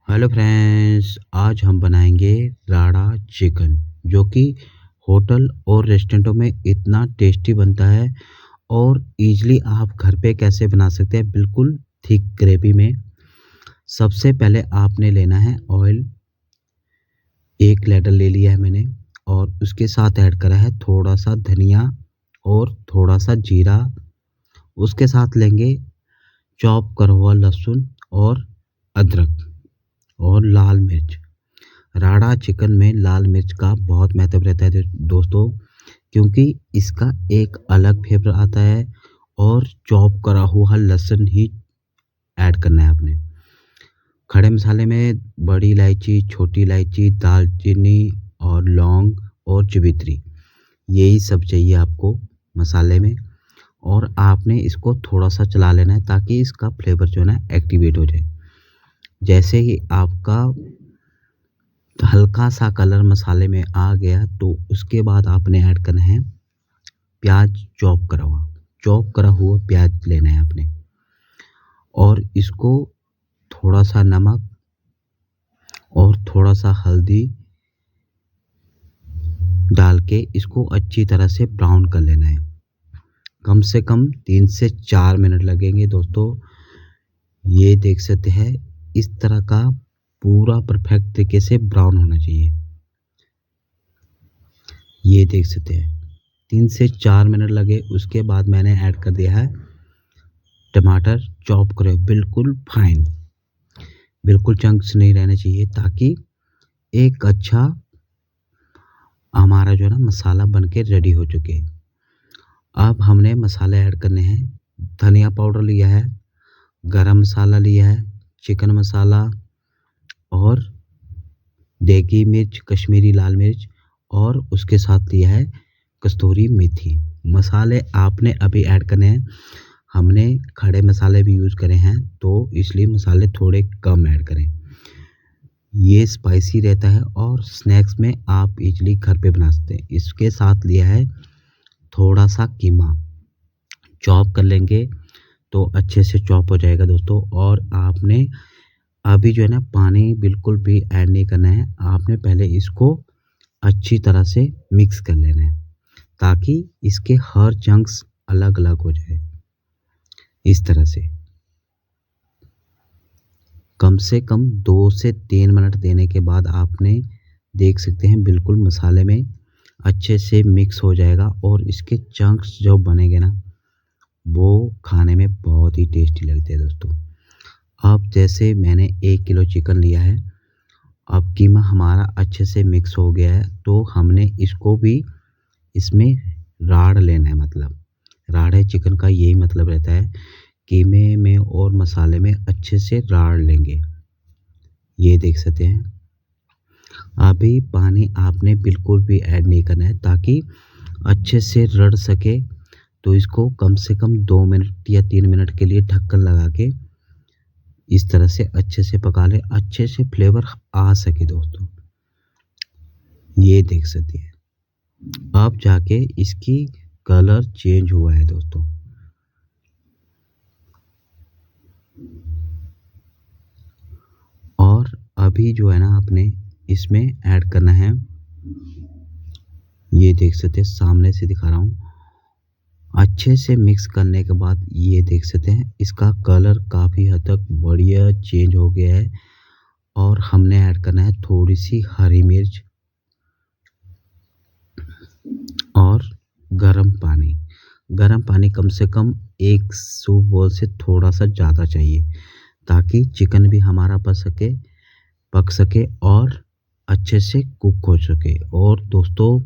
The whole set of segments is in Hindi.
हेलो फ्रेंड्स, आज हम बनाएंगे राड़ा चिकन जो कि होटल और रेस्टोरेंटों में इतना टेस्टी बनता है और इजीली आप घर पे कैसे बना सकते हैं बिल्कुल थिक ग्रेवी में। सबसे पहले आपने लेना है ऑयल। एक लीटर ले लिया है मैंने और उसके साथ ऐड करा है थोड़ा सा धनिया और थोड़ा सा जीरा। उसके साथ लेंगे चॉप करा हुआ लहसुन और अदरक और लाल मिर्च। राड़ा चिकन में लाल मिर्च का बहुत महत्व रहता है दोस्तों, क्योंकि इसका एक अलग फ्लेवर आता है। और चॉप करा हुआ लहसुन ही ऐड करना है आपने। खड़े मसाले में बड़ी इलायची, छोटी इलायची, दालचीनी और लौंग और जवित्री, यही सब चाहिए आपको मसाले में। और आपने इसको थोड़ा सा चला लेना है ताकि इसका फ्लेवर जो है ना एक्टिवेट हो जाए। जैसे ही आपका हल्का सा कलर मसाले में आ गया तो उसके बाद आपने ऐड करना है प्याज। चॉप करा हुआ प्याज लेना है आपने और इसको थोड़ा सा नमक और थोड़ा सा हल्दी डाल के इसको अच्छी तरह से ब्राउन कर लेना है। कम से कम 3 से 4 मिनट लगेंगे दोस्तों। ये देख सकते हैं, इस तरह का पूरा परफेक्ट तरीके से ब्राउन होना चाहिए। ये देख सकते हैं 3 से 4 मिनट लगे। उसके बाद मैंने ऐड कर दिया है टमाटर चॉप करे बिल्कुल फाइन, बिल्कुल चंक्स नहीं रहने चाहिए, ताकि एक अच्छा हमारा जो है ना मसाला बन के रेडी हो चुके। अब हमने मसाले ऐड करने हैं। धनिया पाउडर लिया है, गरम मसाला लिया है, चिकन मसाला और देगी मिर्च, कश्मीरी लाल मिर्च और उसके साथ लिया है कस्तूरी मेथी। मसाले आपने अभी ऐड करने हैं। हमने खड़े मसाले भी यूज़ करे हैं तो इसलिए मसाले थोड़े कम ऐड करें। ये स्पाइसी रहता है और स्नैक्स में आप इजली घर पे बना सकते हैं। इसके साथ लिया है थोड़ा सा कीमा, चॉप कर लेंगे तो अच्छे से चॉप हो जाएगा दोस्तों। और आपने अभी जो है ना पानी बिल्कुल भी ऐड नहीं करना है। आपने पहले इसको अच्छी तरह से मिक्स कर लेना है ताकि इसके हर चंक्स अलग अलग हो जाए। इस तरह से कम से कम 2 से 3 मिनट देने के बाद आपने देख सकते हैं बिल्कुल मसाले में अच्छे से मिक्स हो जाएगा और इसके चंक्स जो बनेंगे ना वो खाने में बहुत ही टेस्टी लगते हैं दोस्तों। अब जैसे मैंने 1 किलो चिकन लिया है, अब कीमा हमारा अच्छे से मिक्स हो गया है तो हमने इसको भी इसमें राड़ लेना है। मतलब राड़े चिकन का यही मतलब रहता है, कीमे में और मसाले में अच्छे से राड़ लेंगे। ये देख सकते हैं। अभी पानी आपने बिल्कुल भी ऐड नहीं करना है ताकि अच्छे से रड़ सके। तो इसको कम से कम 2 मिनट या 3 मिनट के लिए ढक्कन लगा के इस तरह से अच्छे से पका ले, अच्छे से फ्लेवर आ सके दोस्तों। ये देख सकते हैं अब जाके इसकी कलर चेंज हुआ है दोस्तों। और अभी जो है ना आपने इसमें ऐड करना है, ये देख सकते हैं सामने से दिखा रहा हूँ। अच्छे से मिक्स करने के बाद ये देख सकते हैं इसका कलर काफ़ी हद तक बढ़िया चेंज हो गया है। और हमने ऐड करना है थोड़ी सी हरी मिर्च और गरम पानी। गरम पानी कम से कम 1 सूप बोल से थोड़ा सा ज़्यादा चाहिए ताकि चिकन भी हमारा पक सके और अच्छे से कुक हो सके। और दोस्तों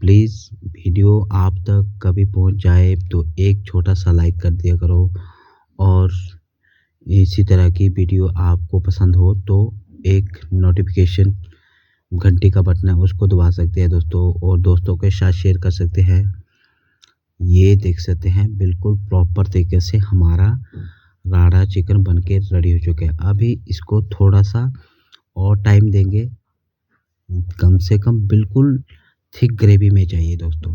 प्लीज़ वीडियो आप तक कभी पहुंच जाए तो एक छोटा सा लाइक कर दिया करो। और इसी तरह की वीडियो आपको पसंद हो तो एक नोटिफिकेशन घंटी का बटन है उसको दबा सकते हैं दोस्तों, और दोस्तों के साथ शेयर कर सकते हैं। ये देख सकते हैं बिल्कुल प्रॉपर तरीके से हमारा राड़ा चिकन बन के रेडी हो चुका है। अभी इसको थोड़ा सा और टाइम देंगे, कम से कम बिल्कुल थिक ग्रेवी में चाहिए दोस्तों।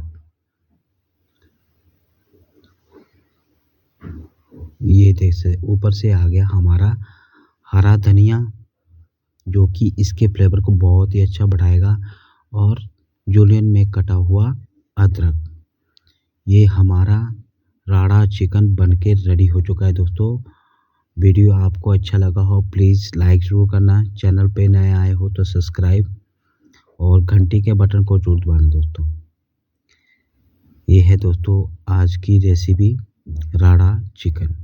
ये देख सकते ऊपर से आ गया हमारा हरा धनिया जो कि इसके फ्लेवर को बहुत ही अच्छा बढ़ाएगा। और जूलियन में कटा हुआ अदरक। ये हमारा राड़ा चिकन बनके रेडी हो चुका है दोस्तों। वीडियो आपको अच्छा लगा हो प्लीज़ लाइक ज़रूर करना। चैनल पे नए आए हो तो सब्सक्राइब और घंटी के बटन को ज़रूर दबाना दोस्तों। ये है दोस्तों आज की रेसिपी राड़ा चिकन।